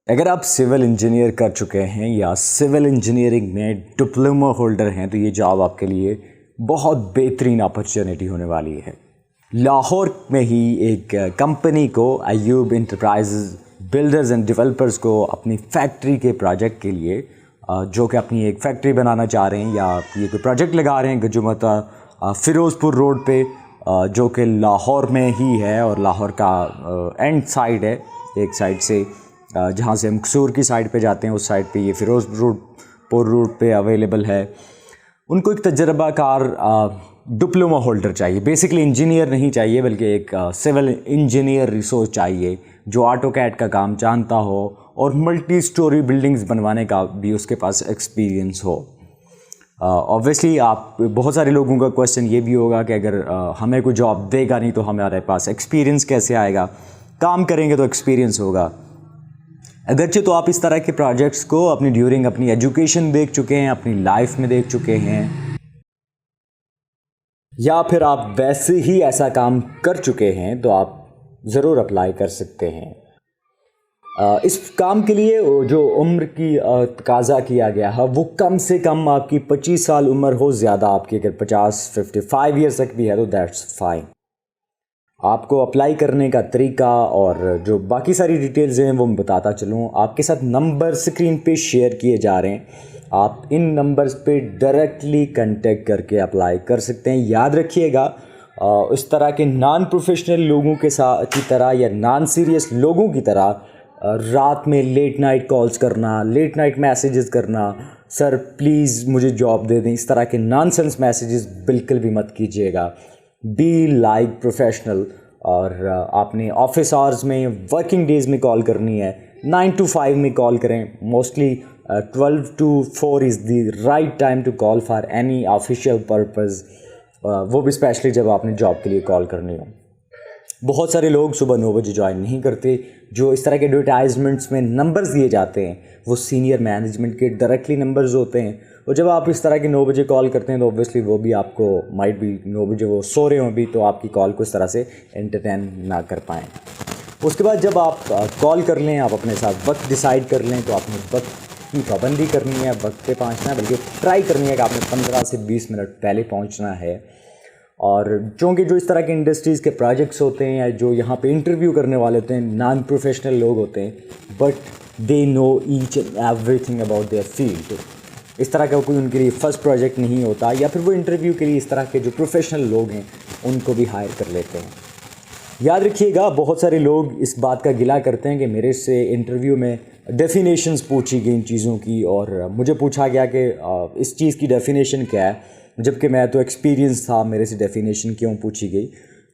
अगर आप civil engineer कर चुके हैं या सिविल इंजीनियरिंग में डिप्लोमा होल्डर हैं तो ये जॉब आपके लिए बहुत बेहतरीन अपॉर्चुनिटी होने वाली है। लाहौर में ही एक कंपनी को Ayub enterprises builders and developers को अपनी फैक्ट्री के प्रोजेक्ट के लिए जो कि अपनी एक फैक्ट्री बनाना चाह रहे हैं या ये कोई प्रोजेक्ट लगा रहे हैं गजुमता फ़िरोज़पुर रोड पे जो कि लाहौर में ही है और लाहौर का एंड साइड है। एक साइड से जहाँ से हम कसूर की साइड पे जाते हैं उस साइड पे ये फ़िरोज़पुर रोड पे अवेलेबल है। उनको एक तजर्बाकार डिप्लोमा होल्डर चाहिए, बेसिकली इंजीनियर नहीं चाहिए बल्कि एक सिविल इंजीनियर रिसोर्स चाहिए जो ऑटोकैड का काम जानता हो और मल्टी स्टोरी बिल्डिंग्स बनवाने का भी उसके पास एक्सपीरियंस हो। ऑब्वियसली आप बहुत सारे लोगों का क्वेश्चन ये भी होगा कि अगर हमें कोई जॉब देगा नहीं तो हमारे पास एक्सपीरियंस कैसे आएगा, काम करेंगे तो एक्सपीरियंस होगा। अगरचे तो आप इस तरह के प्रोजेक्ट्स को अपनी ड्यूरिंग अपनी एजुकेशन देख चुके हैं, अपनी लाइफ में देख चुके हैं, या फिर आप वैसे ही ऐसा काम कर चुके हैं तो आप ज़रूर अप्लाई कर सकते हैं। इस काम के लिए जो उम्र की तकाजा किया गया है वो कम से कम आपकी 25 साल उम्र हो, ज़्यादा आपकी अगर 55 ईयर्स तक भी है तो दैट्स फाइन। आपको अप्लाई करने का तरीका और जो बाकी सारी डिटेल्स हैं वो मैं बताता चलूँ। आपके साथ नंबर स्क्रीन पे शेयर किए जा रहे हैं, आप इन नंबर्स पे डायरेक्टली कांटेक्ट करके अप्लाई कर सकते हैं। याद रखिएगा इस तरह के नॉन प्रोफेशनल लोगों के साथ की तरह या नॉन सीरियस लोगों की तरह रात में लेट नाइट कॉल्स करना, लेट नाइट मैसेजेस करना, सर प्लीज़ मुझे जॉब दे दें, इस तरह के नॉनसेंस मैसेजेस बिल्कुल भी मत कीजिएगा। Be like professional. और आपने ऑफिस आवर्स में वर्किंग डेज़ में कॉल करनी है, 9 to 5 में कॉल करें। Mostly 12 to 4 is the right time to call for any official purpose, वो भी स्पेशली जब आपने जॉब के लिए कॉल करनी हो। बहुत सारे लोग सुबह 9 बजे ज्वाइन नहीं करते। जो इस तरह के एडवर्टाइजमेंट्स में नंबर्स दिए जाते हैं वो सीनियर मैनेजमेंट के डायरेक्टली नंबर्स होते हैं, और जब आप इस तरह के 9 बजे कॉल करते हैं तो ऑब्वियसली वो भी आपको माइट भी 9 बजे वो सो रहे हों भी, तो आपकी कॉल को इस तरह से एंटरटेन ना कर पाएँ। उसके बाद जब आप कॉल कर लें, आप अपने साथ वक्त डिसाइड कर लें, तो आपने वक्त की पाबंदी करनी है, वक्त पे पहुँचना है, बल्कि ट्राई करनी है कि आपने 15 से 20 मिनट पहले पहुँचना है। और चूँकि जो इस तरह के इंडस्ट्रीज़ के प्रोजेक्ट्स होते हैं या जो यहाँ पे इंटरव्यू करने वाले होते हैं नॉन प्रोफेशनल लोग होते हैं, but they know each and everything about their field. इस तरह का कोई उनके लिए फ़र्स्ट प्रोजेक्ट नहीं होता, या फिर वो इंटरव्यू के लिए इस तरह के जो प्रोफेशनल लोग हैं उनको भी हायर कर लेते हैं। याद रखिएगा, बहुत सारे लोग इस बात का गिला करते हैं कि मेरे से इंटरव्यू में डेफिनेशंस पूछी गई इन चीज़ों की और मुझे पूछा गया कि इस चीज़ की डेफिनेशन क्या है, जबकि मैं तो एक्सपीरियंस था, मेरे से डेफिनेशन क्यों पूछी गई।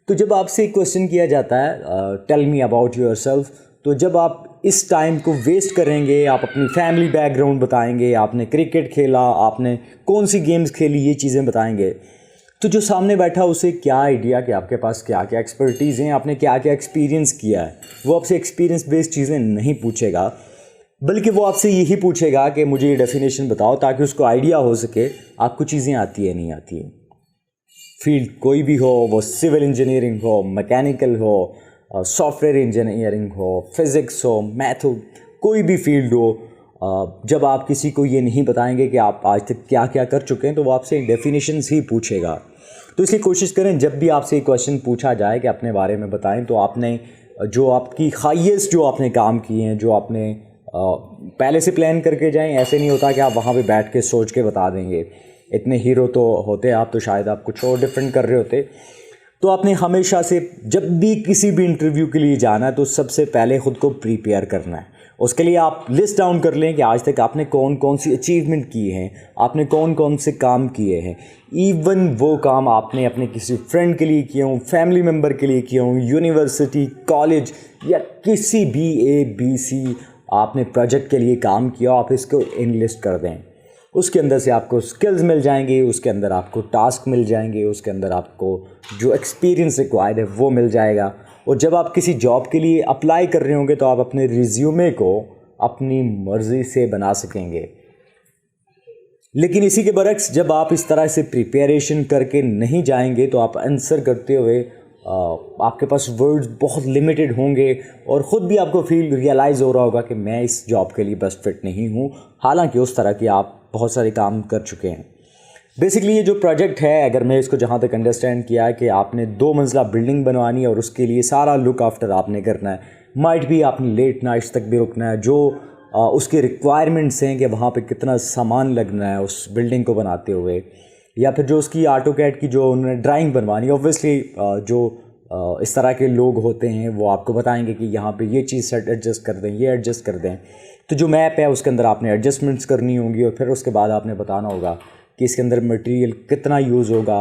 तो जब आपसे एक क्वेश्चन किया जाता है टेल मी अबाउट योरसेल्फ, तो जब आप इस टाइम को वेस्ट करेंगे, आप अपनी फैमिली बैकग्राउंड बताएंगे, आपने क्रिकेट खेला, आपने कौन सी गेम्स खेली, ये चीज़ें बताएंगे, तो जो सामने बैठा उसे क्या आइडिया कि आपके पास क्या क्या एक्सपर्टीज़ हैं, आपने क्या क्या एक्सपीरियंस किया है। वो आपसे एक्सपीरियंस बेस्ड चीज़ें नहीं पूछेगा, बल्कि वो आपसे यही पूछेगा कि मुझे ये डेफिनेशन बताओ, ताकि उसको आइडिया हो सके आपको चीज़ें आती है नहीं आती है। फील्ड कोई भी हो, वो सिविल इंजीनियरिंग हो, मैकेनिकल हो, सॉफ्टवेयर इंजीनियरिंग हो, फिज़िक्स हो, मैथ हो, कोई भी फील्ड हो, जब आप किसी को ये नहीं बताएंगे कि आप आज तक क्या क्या कर चुके हैं तो वो आपसे डेफिनेशंस ही पूछेगा। तो इसलिए कोशिश करें जब भी आपसे एक क्वेश्चन पूछा जाए कि अपने बारे में बताएं, तो आपने जो आपकी हाईएस्ट जो आपने काम किए हैं, जो आपने पहले से प्लान करके जाएं। ऐसे नहीं होता कि आप वहाँ पे बैठ के सोच के बता देंगे। इतने हीरो तो होते आप, तो शायद आप कुछ और डिफरेंट कर रहे होते। तो आपने हमेशा से जब भी किसी भी इंटरव्यू के लिए जाना है तो सबसे पहले ख़ुद को प्रिपेयर करना है। उसके लिए आप लिस्ट डाउन कर लें कि आज तक आपने कौन कौन सी अचीवमेंट की हैं, आपने कौन कौन से काम किए हैं। इवन वो काम आपने अपने किसी फ्रेंड के लिए किए हों, फैमिली मेम्बर के लिए किए हों, यूनिवर्सिटी, कॉलेज या किसी भी ABC आपने प्रोजेक्ट के लिए काम किया, आप इसको इनलिस्ट कर दें। उसके अंदर से आपको स्किल्स मिल जाएंगे, उसके अंदर आपको टास्क मिल जाएंगे, उसके अंदर आपको जो एक्सपीरियंस रिक्वायर्ड है वो मिल जाएगा। और जब आप किसी जॉब के लिए अप्लाई कर रहे होंगे तो आप अपने रिज्यूमे को अपनी मर्ज़ी से बना सकेंगे। लेकिन इसी के बरक्स जब आप इस तरह से प्रिपरेशन करके नहीं जाएंगे तो आप आंसर करते हुए आपके पास वर्ड्स बहुत लिमिटेड होंगे और ख़ुद भी आपको रियलाइज़ हो रहा होगा कि मैं इस जॉब के लिए बेस्ट फिट नहीं हूँ, हालांकि उस तरह की आप बहुत सारे काम कर चुके हैं। बेसिकली ये जो प्रोजेक्ट है, अगर मैं इसको जहाँ तक अंडरस्टैंड किया है कि आपने 2 मंजिला बिल्डिंग बनवानी है और उसके लिए सारा लुक आफ्टर आपने करना है, माइट भी आपने लेट नाइट्स तक भी रुकना है, जो उसके रिक्वायरमेंट्स हैं कि वहाँ पे कितना सामान लगना है उस बिल्डिंग को बनाते हुए, या फिर जो उसकी AutoCAD की जो उन्होंने ड्राइंग बनवानी है। ऑब्वियसली जो इस तरह के लोग होते हैं वो आपको बताएंगे कि यहाँ पे ये चीज़ सेट एडजस्ट कर दें, ये एडजस्ट कर दें। तो जो मैप है उसके अंदर आपने एडजस्टमेंट्स करनी होंगी और फिर उसके बाद आपने बताना होगा कि इसके अंदर मटेरियल कितना यूज़ होगा।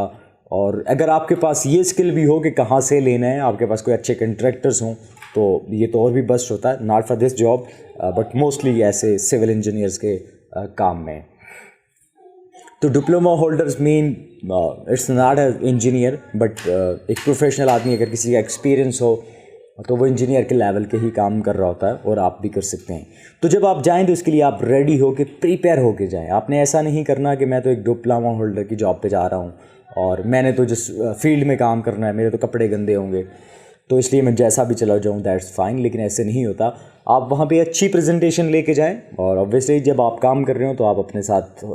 और अगर आपके पास ये स्किल भी हो कि कहाँ से लेना है, आपके पास कोई अच्छे कंट्रैक्टर्स हों, तो ये तो और भी बेस्ट होता है। Not for this job but mostly ऐसे सिविल इंजीनियर्स के काम में। तो diploma holders mean it's not a engineer but एक प्रोफेशनल आदमी अगर किसी का एक्सपीरियंस हो तो वो इंजीनियर के लेवल के ही काम कर रहा होता है और आप भी कर सकते हैं। तो जब आप जाएं तो इसके लिए आप रेडी हो के प्रिपेयर हो के जाएँ। आपने ऐसा नहीं करना कि मैं तो एक डिप्लोमा होल्डर की जॉब पे जा रहा हूँ और मैंने तो जिस फील्ड में काम करना है, मेरे तो कपड़े गंदे होंगे तो इसलिए मैं जैसा भी चला जाऊँ दैट्स फाइन। लेकिन ऐसे नहीं होता। आप वहाँ पे अच्छी प्रेजेंटेशन लेके जाएं और ऑब्वियसली जब आप काम कर रहे हो तो आप अपने साथ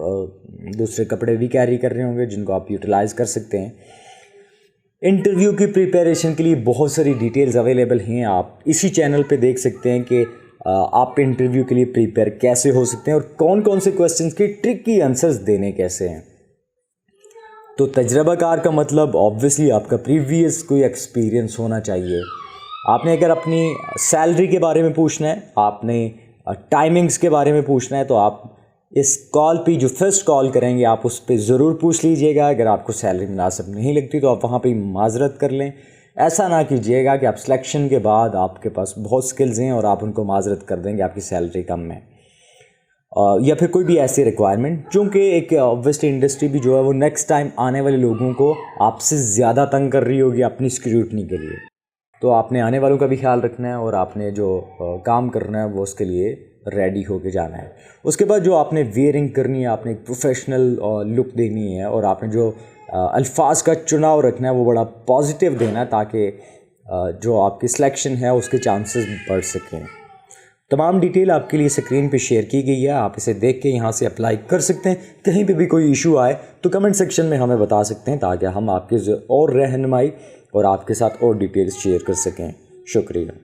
दूसरे कपड़े भी कैरी कर रहे होंगे जिनको आप यूटिलाइज़ कर सकते हैं। इंटरव्यू की प्रिपरेशन के लिए बहुत सारी डिटेल्स अवेलेबल हैं। आप इसी चैनल पे देख सकते हैं कि आप इंटरव्यू के लिए प्रिपेयर कैसे हो सकते हैं और कौन कौन से क्वेश्चंस के ट्रिकी आंसर्स देने कैसे हैं। तो तजर्बाकार का मतलब ऑब्वियसली आपका प्रीवियस कोई एक्सपीरियंस होना चाहिए। आपने अगर अपनी सैलरी के बारे में पूछना है, आपने टाइमिंग्स के बारे में पूछना है, तो आप इस कॉल पे जो फर्स्ट कॉल करेंगे आप उस पर ज़रूर पूछ लीजिएगा। अगर आपको सैलरी मुनासिब नहीं लगती तो आप वहाँ पे माजरत कर लें। ऐसा ना कीजिएगा कि आप सिलेक्शन के बाद आपके पास बहुत स्किल्स हैं और आप उनको माजरत कर देंगे आपकी सैलरी कम है या फिर कोई भी ऐसी रिक्वायरमेंट, चूँकि एक ऑब्वियसली इंडस्ट्री भी जो है वो नेक्स्ट टाइम आने वाले लोगों को आपसे ज़्यादा तंग कर रही होगी अपनी स्क्रूटनी के लिए। तो आपने आने वालों का भी ख्याल रखना है और आपने जो काम करना है वो उसके लिए रेडी होके जाना है। उसके बाद जो आपने वेयरिंग करनी है, आपने एक प्रोफेशनल लुक देनी है और आपने जो अल्फाज का चुनाव रखना है वो बड़ा पॉजिटिव देना है ताकि जो आपकी सिलेक्शन है उसके चांसेस बढ़ सकें। तमाम डिटेल आपके लिए स्क्रीन पे शेयर की गई है। आप इसे देख के यहाँ से अप्लाई कर सकते हैं। कहीं पे भी कोई इशू आए तो कमेंट सेक्शन में हमें बता सकते हैं ताकि हम आपके और रहनुमाई और आपके साथ और डिटेल्स शेयर कर सकें। शुक्रिया।